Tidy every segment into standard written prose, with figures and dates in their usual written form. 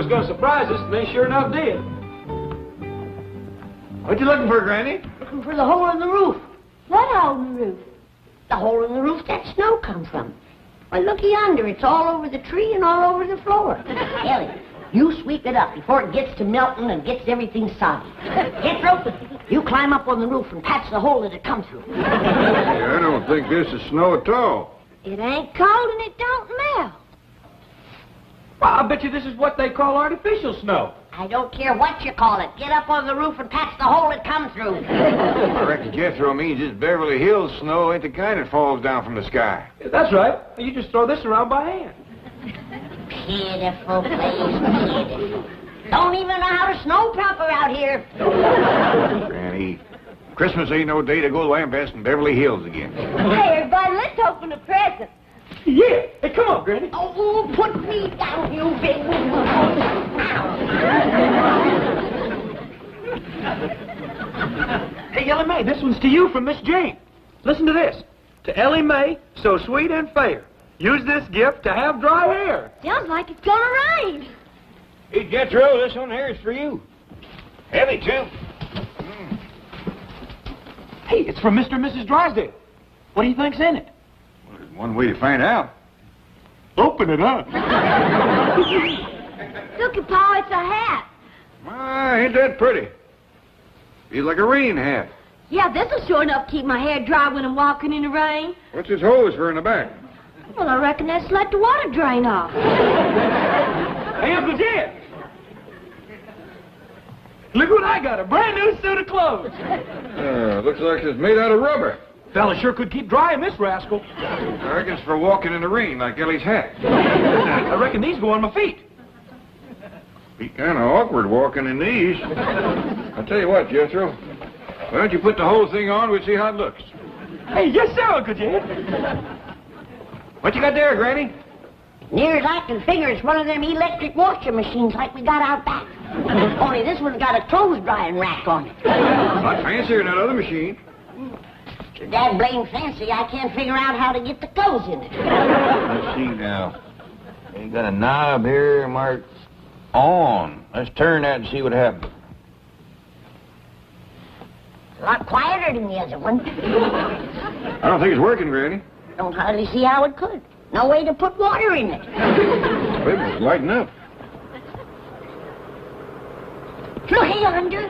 was going to surprise us, and they sure enough did. What you looking for, Granny? Looking for the hole in the roof. What hole in the roof? The hole in the roof that snow comes from. Well, looky yonder. It's all over the tree and all over the floor. Ellie, you sweep it up before it gets to melting and gets everything soggy. Jethro, you climb up on the roof and patch the hole that it comes through. Yeah, I don't think this is snow at all. It ain't cold and it don't melt. Well, I bet you this is what they call artificial snow. I don't care what you call it. Get up on the roof and patch the hole it comes through. I reckon Jethro means this Beverly Hills snow ain't the kind that falls down from the sky. Yeah, that's right. You just throw this around by hand. Pitiful place, pitiful. Don't even know how to snow proper out here. Granny, Christmas ain't no day to go lambasting Beverly Hills again. Hey, everybody, let's open a present. Yeah. Hey, come on, Granny. Oh, put me down, you big... Hey, Ellie Mae, this one's to you from Miss Jane. Listen to this. To Ellie Mae, so sweet and fair. Use this gift to have dry hair. Sounds like it's gonna rain. Hey, Jethro, this one here is for you. Heavy, too. Hey, it's from Mr. and Mrs. Drysdale. What do you think's in it? Well, there's one way to find out. Open it up. Look at Pa, it's a hat. My, ain't that pretty? Feels like a rain hat. Yeah, this'll sure enough keep my hair dry when I'm walking in the rain. What's this hose for in the back? Well, I reckon that's to let the water drain off. Hey, Uncle Jed. Look what I got, a brand new suit of clothes. Looks like it's made out of rubber. Fella sure could keep drying this rascal. I reckon it's for walking in the rain like Ellie's hat. I reckon these go on my feet. Be kind of awkward walking in these. I'll tell you what, Jethro. Why don't you put the whole thing on, we'll see how it looks. Hey, yes, sir, Uncle Jed. What you got there, Granny? Near as I can figure, it's one of them electric washing machines like we got out back. Only this one's got a clothes drying rack on it. A lot fancier than that other machine. So dad blame fancy, I can't figure out how to get the clothes in it. Let's see now. You got a knob here marked on. Let's turn that and see what happens. A lot quieter than the other one. I don't think it's working, Granny. Don't hardly see how it could. No way to put water in it. Maybe it's lighting up. Look yonder.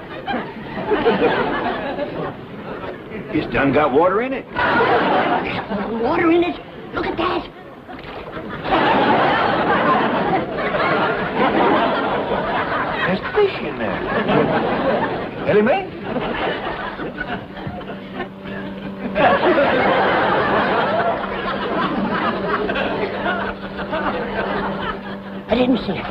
It's done got water in it. Water in it. Look at that. There's fish in there. Ellie Mae? I didn't see it.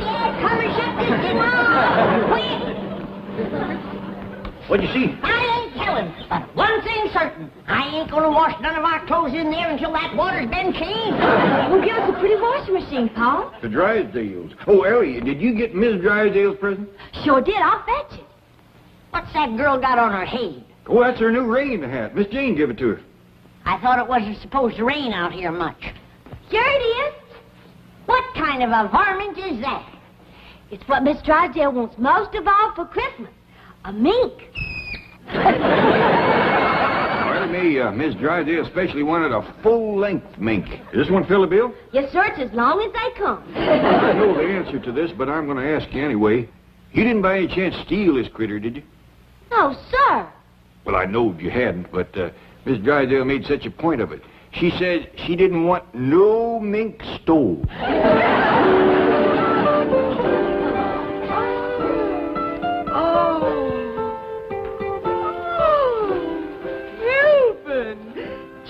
Dad, come and shut this thing off. Quick. What'd you see? I ain't telling, but one thing's certain. I ain't gonna wash none of our clothes in there until that water's been changed. Well, give us a pretty washing machine, Pa. The Drysdales. Oh, Ellie, did you get Miss Drysdale's present? Sure did. I'll fetch it. What's that girl got on her head? Oh, that's her new rain hat. Miss Jane gave it to her. I thought it wasn't supposed to rain out here much. Sure it is. What kind of a varmint is that? It's what Miss Drysdale wants most of all for Christmas. A mink. Well, Miss Drysdale especially wanted a full-length mink. Is this one fill a bill? Yes, sir. It's as long as they come. I know the answer to this, but I'm going to ask you anyway. You didn't by any chance steal this critter, did you? No, sir. Well, I knowed you hadn't, but Miss Drysdale made such a point of it. She said she didn't want no mink stole.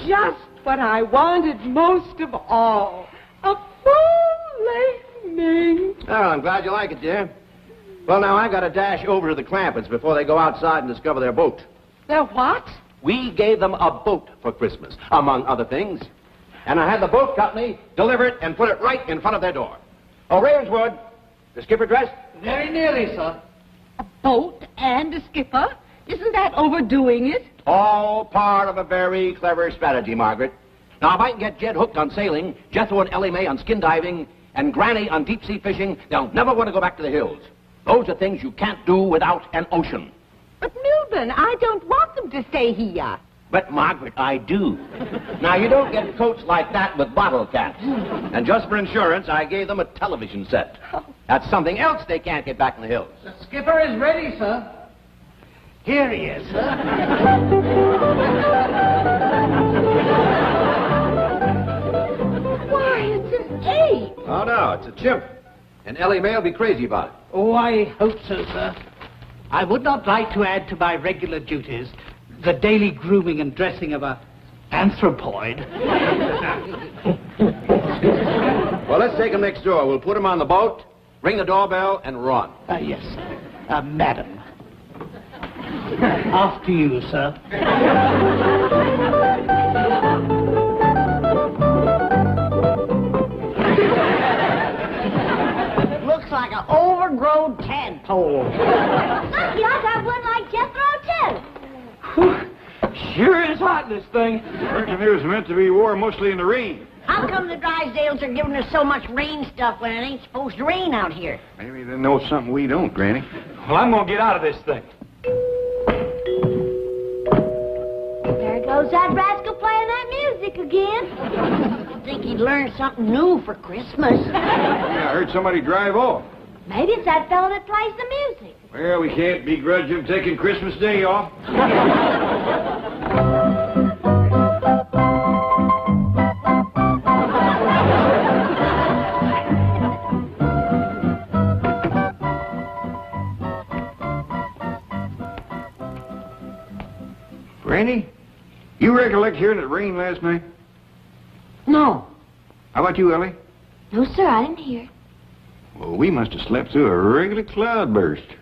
Just what I wanted most of all. A full-length mink. Oh, I'm glad you like it, dear. Well, now, I got to dash over to the Clampetts before they go outside and discover their boat. Their what? We gave them a boat for Christmas, among other things. And I had the boat company deliver it and put it right in front of their door. Oh, Ravenswood, the skipper dressed? Very nearly, sir. A boat and a skipper? Isn't that overdoing it? All part of a very clever strategy, Margaret. Now, if I can get Jed hooked on sailing, Jethro and Ellie Mae on skin diving, and Granny on deep-sea fishing, they'll never want to go back to the hills. Those are things you can't do without an ocean. But, Milburn, I don't want them to stay here. But, Margaret, I do. Now, you don't get coats like that with bottle caps. And just for insurance, I gave them a television set. That's something else they can't get back in the hills. The skipper is ready, sir. Here he is, sir. Why, it's an ape. Oh, no, it's a chimp. And Ellie Mae will be crazy about it. Oh, I hope so, sir. I would not like to add to my regular duties the daily grooming and dressing of a anthropoid. Well, let's take him next door. We'll put him on the boat, ring the doorbell, and run. Yes, sir. Madam. After you, sir. Looks like an overgrown tadpole. Lucky I got one like Jethro, too. Sure is hot, this thing. I reckon it was meant to be wore mostly in the rain. How come the Drysdales are giving us so much rain stuff when it ain't supposed to rain out here? Maybe they know something we don't, Granny. Well, I'm gonna get out of this thing. There goes that rascal playing that music again. You'd think he'd learn something new for Christmas. Yeah, I heard somebody drive off. Maybe it's that fellow that plays the music. Well, we can't begrudge him taking Christmas Day off. Granny, you recollect hearing it rain last night? No. How about you, Ellie? No, sir, I didn't hear. Well, we must have slept through a regular cloudburst.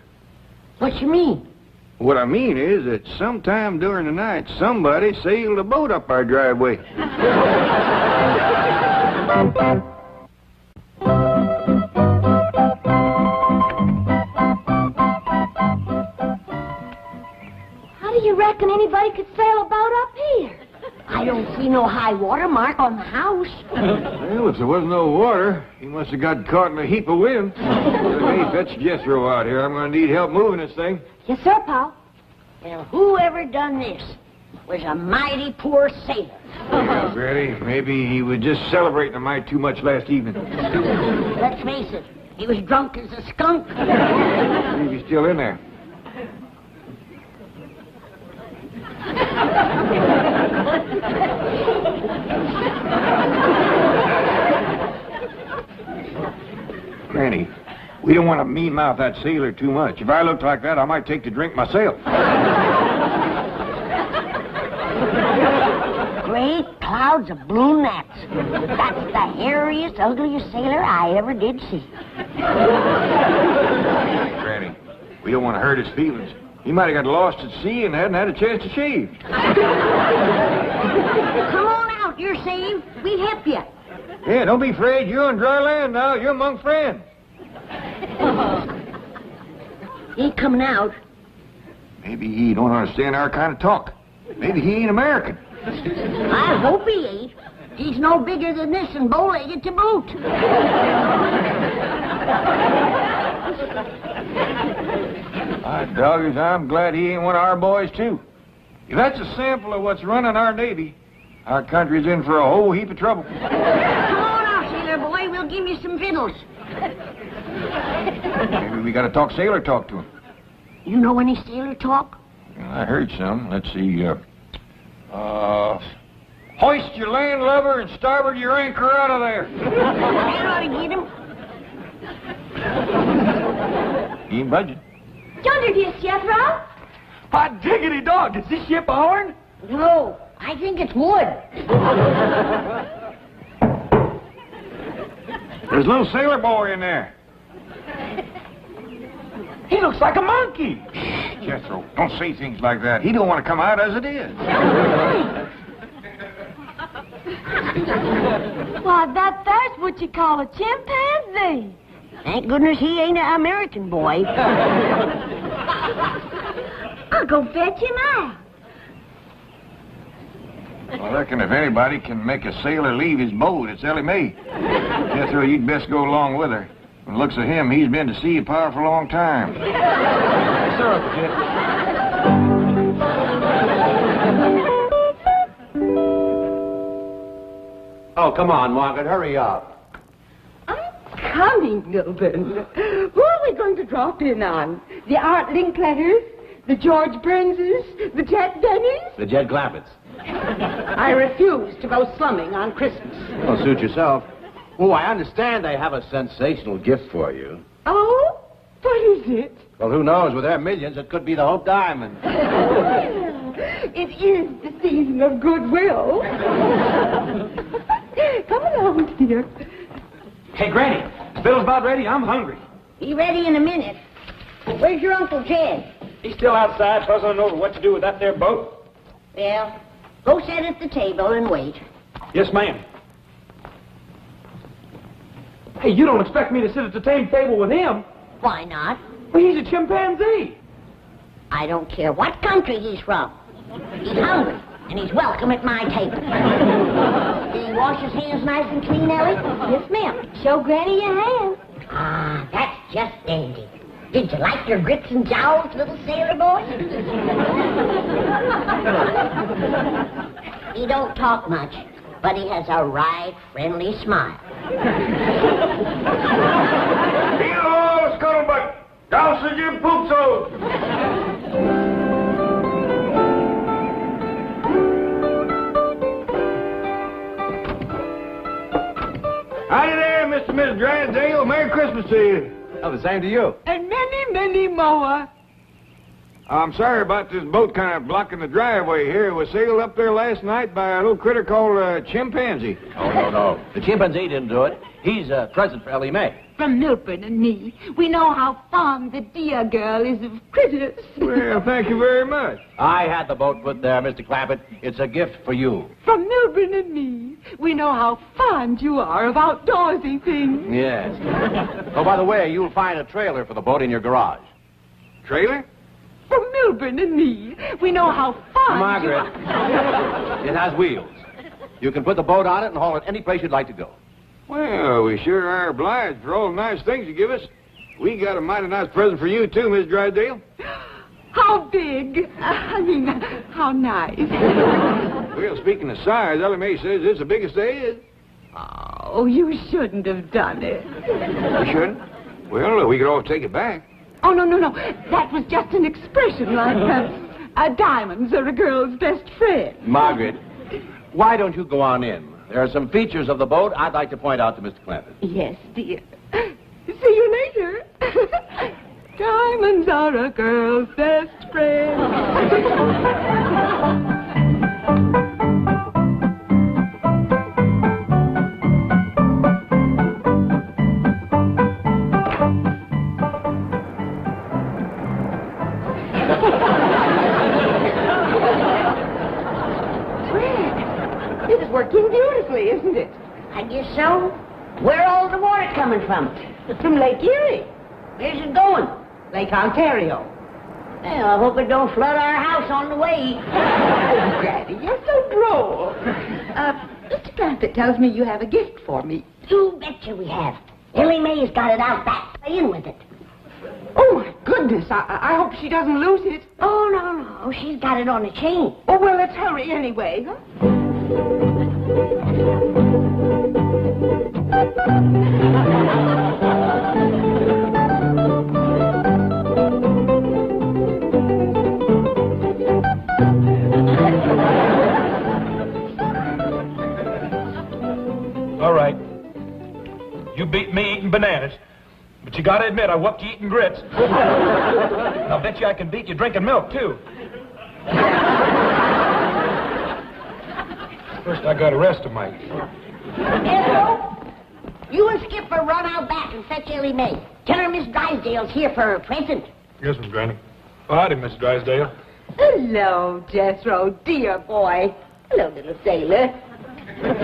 What you mean? What I mean is that sometime during the night, somebody sailed a boat up our driveway. How do you reckon anybody could sail a boat up here? I don't see no high water mark on the house. Well, if there wasn't no water, he must have got caught in a heap of wind. Hey, fetch Jethro out here. I'm going to need help moving this thing. Yes, sir, pal. Well, whoever done this was a mighty poor sailor. Yeah, Granny, maybe he was just celebrating a mite too much last evening. Let's face it, he was drunk as a skunk. Maybe he's still in there. Granny, we don't want to mean-mouth that sailor too much. If I looked like that, I might take to drink myself. Great clouds of blue gnats. That's the hairiest, ugliest sailor I ever did see. Granny, we don't want to hurt his feelings. He might have got lost at sea and hadn't had a chance to shave. Come on out, you're saved. We help you. Yeah, don't be afraid. You're on dry land now. You're among friends. He ain't coming out. Maybe he don't understand our kind of talk. Maybe he ain't American. I hope he ain't. He's no bigger than this and bow-legged to boot. My doggers, I'm glad he ain't one of our boys, too. If that's a sample of what's running our Navy, our country's in for a whole heap of trouble. Come on out, sailor boy. We'll give you some fiddles. Maybe we got to talk sailor talk to him. You know any sailor talk? I heard some. Let's see. Hoist your land lubber and starboard your anchor out of there. That ought to get him. He ain't budging. Yonder, dear Jethro. Hot diggity dog, is this ship a horn? No, I think it's wood. There's a little sailor boy in there. He looks like a monkey. Jethro, don't say things like that. He don't want to come out as it is. Why, that's what you call a chimpanzee. Thank goodness he ain't an American boy. I I'll go fetch him out. I reckon if anybody can make a sailor leave his boat, it's Ellie Mae. Jethro, you'd best go along with her. From the looks of him, he's been to sea a powerful long time. Yes, sir, Uncle Jed. Oh, come on, Margaret, hurry up. I'm coming, Milburn. Who are we going to drop in on? The Art Linkletters? The George Burnses? The Jack Denny's? The Jed Clampetts. I refuse to go slumming on Christmas. Well, suit yourself. Oh, I understand they have a sensational gift for you. Oh? What is it? Well, who knows? With their millions, it could be the Hope Diamond. Well, it is the season of goodwill. Come along, dear. Hey, Granny, the bill's about ready. I'm hungry. Be ready in a minute. Where's your Uncle Jed? He's still outside puzzling over what to do with that there boat. Well, go sit at the table and wait. Yes, ma'am. Hey, you don't expect me to sit at the same table with him? Why not? Well, he's a chimpanzee. I don't care what country he's from. He's hungry, and he's welcome at my table. Did he wash his hands nice and clean, Ellie? Yes, ma'am. Show Granny your hand. Ah, that's just dandy. Did you like your grits and jowls, little sailor boy? He don't talk much, but he has a right friendly smile. Hello, Scuttlebutt! Douse your poopso! Howdy there, Mr. and Mrs. Drysdale. Merry Christmas to you. Oh, the same to you. And many, many more. I'm sorry about this boat kind of blocking the driveway here. It was sailed up there last night by a little critter called a chimpanzee. Oh, no. The chimpanzee didn't do it. He's a present for Ellie Mae. From Milburn and me, we know how fond the dear girl is of critters. Well, thank you very much. I had the boat put there, Mr. Clampett. It's a gift for you. From Milburn and me, we know how fond you are of outdoorsy things. Yes. Oh, by the way, you'll find a trailer for the boat in your garage. Trailer? From Milburn and me, we know how fond Margaret, you are. it has wheels. You can put the boat on it and haul it any place you'd like to go. Well, we sure are obliged for all the nice things you give us. We got a mighty nice present for you, too, Miss Drysdale. How big? How nice. Well, speaking of size, Ellie Mae says it's the biggest there is. Oh, you shouldn't have done it. We shouldn't? Well, we could always take it back. Oh, no. That was just an expression like diamonds are a girl's best friend. Margaret, why don't you go on in? There are some features of the boat I'd like to point out to Mr. Clampett. Yes, dear. See you later. Diamonds are a girl's best friend. It is working beautifully, isn't it? I guess so. Where all the water coming from? From Lake Erie, Where's it going? Lake Ontario. Well, I hope it don't flood our house on the way. Oh, Daddy, you're so droll. Mr. Clampett tells me you have a gift for me. You betcha we have. Ellie Mae's got it out back, playing with it. Oh, my goodness. I hope she doesn't lose it. Oh, no. She's got it on a chain. Oh, well, let's hurry anyway, huh? All right. You beat me eating bananas. But you gotta admit, I whooped you eating grits. And I'll bet you I can beat you drinking milk, too. First, I gotta rest a mite. Hello? You and Skipper run out back and fetch Ellie Mae. Tell her Miss Drysdale's here for her present. Yes, Miss Granny. Oh, howdy, Miss Drysdale. Hello, Jethro, dear boy. Hello, little sailor.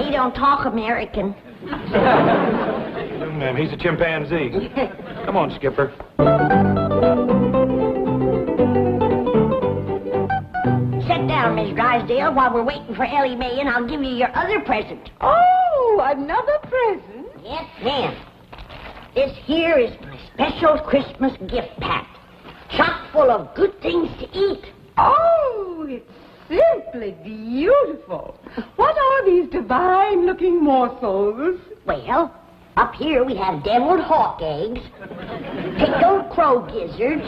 He don't talk American. No, ma'am, he's a chimpanzee. Come on, Skipper. down, Miss Drysdale, while we're waiting for Ellie Mae, and I'll give you your other present. Oh, another present? Yes, ma'am. This here is my special Christmas gift pack, chock full of good things to eat. Oh, it's simply beautiful. What are these divine-looking morsels? Well, up here we have deviled hawk eggs, pickled crow gizzards,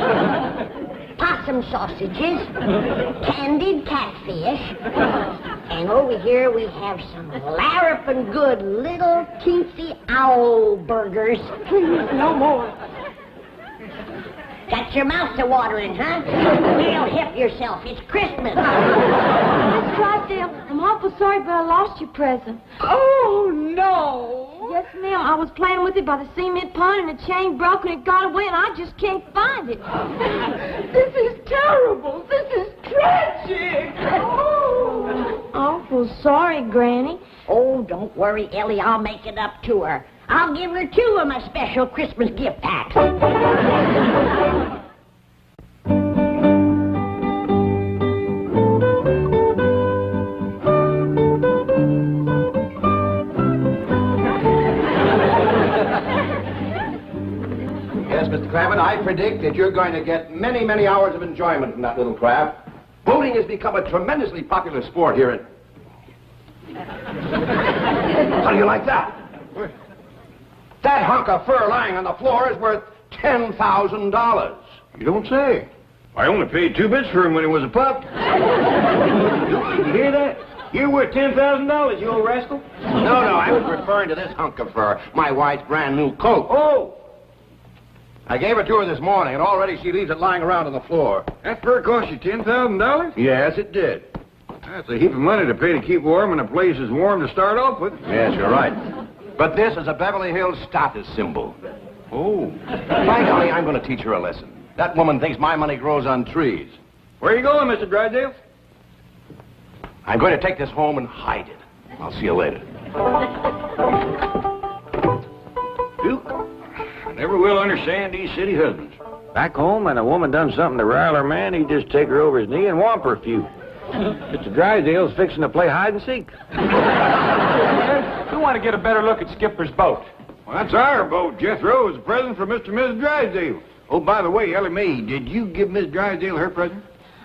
possum sausages, candied catfish, and over here we have some larrapin' good little teensy owl burgers. Please, no more. Got your mouth to watering, huh? Well, help yourself. It's Christmas. Miss Drysdale, I'm awful sorry, but I lost your present. Oh, no. Yes, ma'am. I was playing with it by the cement pond, and the chain broke, and it got away, and I just can't find it. This is terrible. This is tragic. Oh. Awful sorry, Granny. Oh, don't worry, Ellie. I'll make it up to her. I'll give her 2 of my special Christmas gift packs. Yes, Mr. Clampett, I predict that you're going to get many, many hours of enjoyment from that little craft. Boating has become a tremendously popular sport here at... How do you like that? That hunk of fur lying on the floor is worth $10,000. You don't say. I only paid 2 bits for him when he was a pup. You hear that? You're worth $10,000, you old rascal. No, I was referring to this hunk of fur, my wife's brand new coat. Oh, I gave it to her this morning, and already she leaves it lying around on the floor. that fur cost you $10,000? Yes, it did. That's a heap of money to pay to keep warm, and the place is warm to start off with. Yes, you're right. But this is a Beverly Hills status symbol. Oh. Finally, I'm going to teach her a lesson. That woman thinks my money grows on trees. Where are you going, Mr. Drysdale? I'm going to take this home and hide it. I'll see you later. Duke, I never will understand these city husbands. Back home, when a woman done something to rile her man, he'd just take her over his knee and whomp her a few. Mr. Drysdale's fixing to play hide and seek. We want to get a better look at Skipper's boat. Well, that's our boat, Jethro. It's a present for Mr. and Mrs. Drysdale. Oh, by the way, Ellie Mae, did you give Miss Drysdale her present?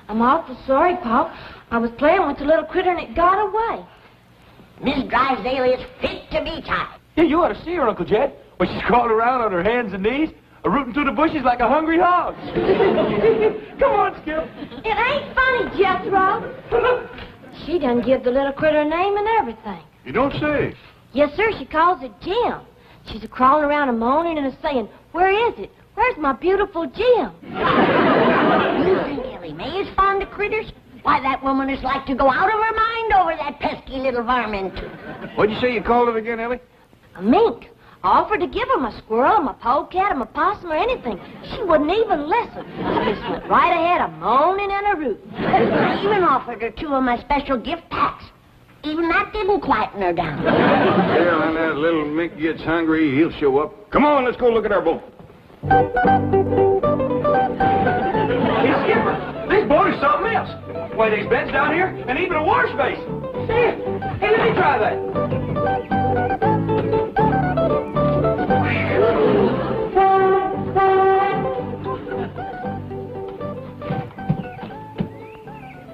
I'm awful sorry, Pop. I was playing with the little critter, and it got away. Miss Drysdale is fit to be tied. Yeah, you ought to see her, Uncle Jed. When she's crawling around on her hands and knees, rooting through the bushes like a hungry hog. Come on, Skip. It ain't funny, Jethro. She done give the little critter a name and everything. You don't say. Yes, sir, she calls it Jim. She's a-crawling around and moaning and a-saying, "Where is it? Where's my beautiful Jim?" You think Ellie Mae is fond of critters? Why, that woman is like to go out of her mind over that pesky little varmint. What'd you say you called it again, Ellie? A mink. I offered to give her my squirrel, my polecat, my possum, or anything. She wouldn't even listen. She just went right ahead a-moaning and a-rooting. I even offered her 2 of my special gift packs. Even that didn't quieten her down. Well, when that little mink gets hungry, he'll show up. Come on, let's go look at our boat. Hey, Skipper, this boat is something else. Why, there's beds down here and even a wash basin. Hey, let me try that.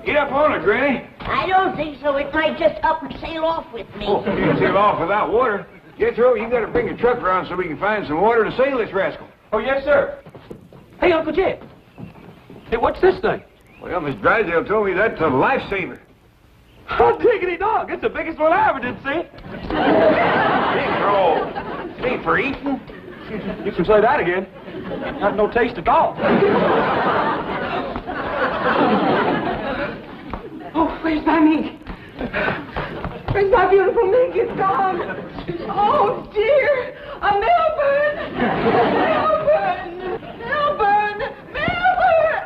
Get up on it, Granny. I don't think so. It might just up and sail off with me. Oh, you can sail off without water. Jethro, you got to bring your truck around so we can find some water to sail this rascal. Oh, yes, sir. Hey, Uncle Jed. Hey, what's this thing? Well, Miss Drysdale told me that's a lifesaver. Oh, diggity dog. It's the biggest one I ever did see. Jethro, it ain't for eating. You can say that again. Got no taste at all. Oh, where's my mink? Where's my beautiful mink? It's gone. Oh, dear. Melbourne!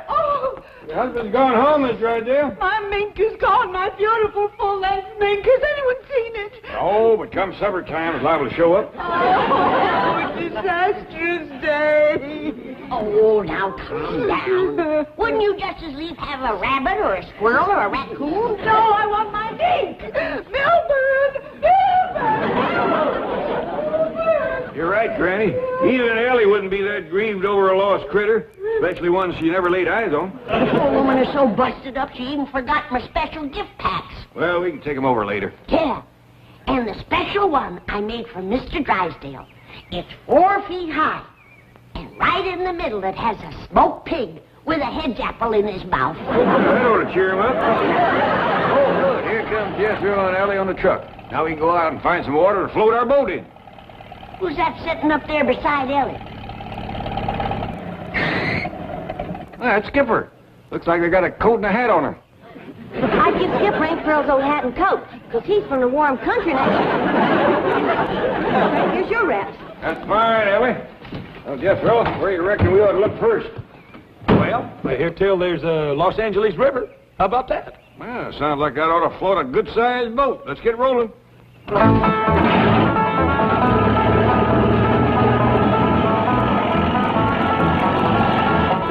Oh! Your husband's gone home, Miss Drysdale. My mink is gone. My beautiful full-length mink. Has anyone seen it? Oh, but come supper time, it's liable to show up. Oh, disastrous day. Oh, now calm down. Wouldn't you just as lief have a rabbit or a squirrel or a raccoon? No, I want my dink. Milburn! Milburn! You're right, Granny. Even Ellie wouldn't be that grieved over a lost critter, especially one she never laid eyes on. The poor woman is so busted up she even forgot my special gift packs. Well, we can take them over later. Yeah. And the special one I made for Mr. Drysdale. It's 4 feet high. And right in the middle it has a smoked pig with a hedge apple in his mouth. That ought to cheer him up. Oh, good. Here comes Jethro and Ellie on the truck. Now we can go out and find some water to float our boat in. Who's that sitting up there beside Ellie? That's Skipper. Looks like they got a coat and a hat on her. I give Skipper Ain't Pearl's old hat and coat, because he's from the warm country now. Here's your wraps. That's fine, Ellie. Well, Jethro, where do you reckon we ought to look first? Well, I hear tell there's a Los Angeles River. How about that? Well, sounds like that ought to float a good-sized boat. Let's get rolling.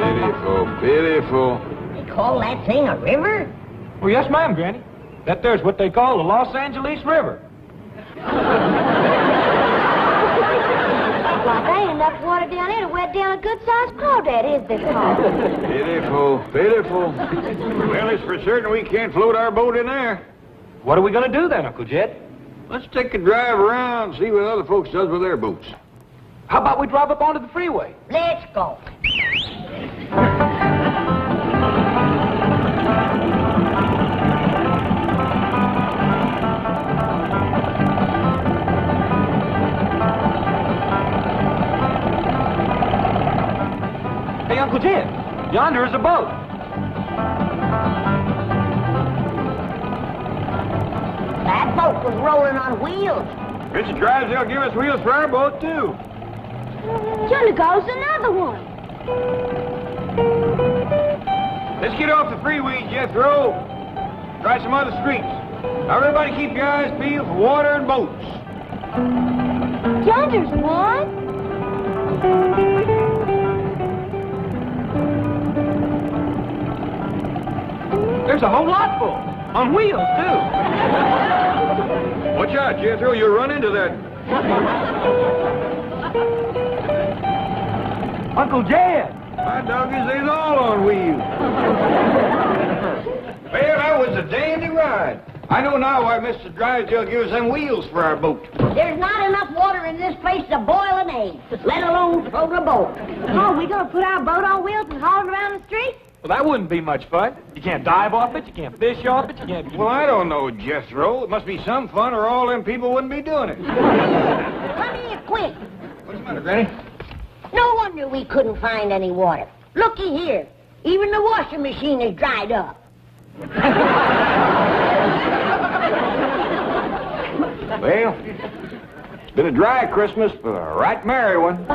Beautiful, beautiful. They call that thing a river? Well, yes, ma'am, Granny. That there's what they call the Los Angeles River. Like, there ain't enough water down there to wet down a good-sized crawdad, is there, Paul? Beautiful, beautiful. Well, it's for certain we can't float our boat in there. What are we going to do then, Uncle Jed? Let's take a drive around and see what other folks does with their boats. How about we drive up onto the freeway? Let's go. Hey, Uncle Jed, yonder is a boat. That boat was rolling on wheels. Mr. Drysdale give us wheels for our boat, too. Yonder goes another one. Let's get off the freeway, Jethro. Try some other streets. Now, everybody keep your eyes peeled for water and boats. Yonder's one. There's a whole lot full. On wheels, too. Watch out, Jethro. You'll run into that. Uncle Jed. My doggies, they's all on wheels. Well, that was a dandy ride. I know now why Mr. Drysdale gives us them wheels for our boat. There's not enough water in this place to boil an egg, let alone float a boat. Oh, we gonna put our boat on wheels and haul it around the street? Well, that wouldn't be much fun. You can't dive off it, you can't fish off it, you can't... Well, I don't know, Jethro. It must be some fun or all them people wouldn't be doing it. Come here, quick. What's the matter, Granny? No wonder we couldn't find any water. Looky here. Even the washing machine is dried up. Well, it's been a dry Christmas, but a right merry one.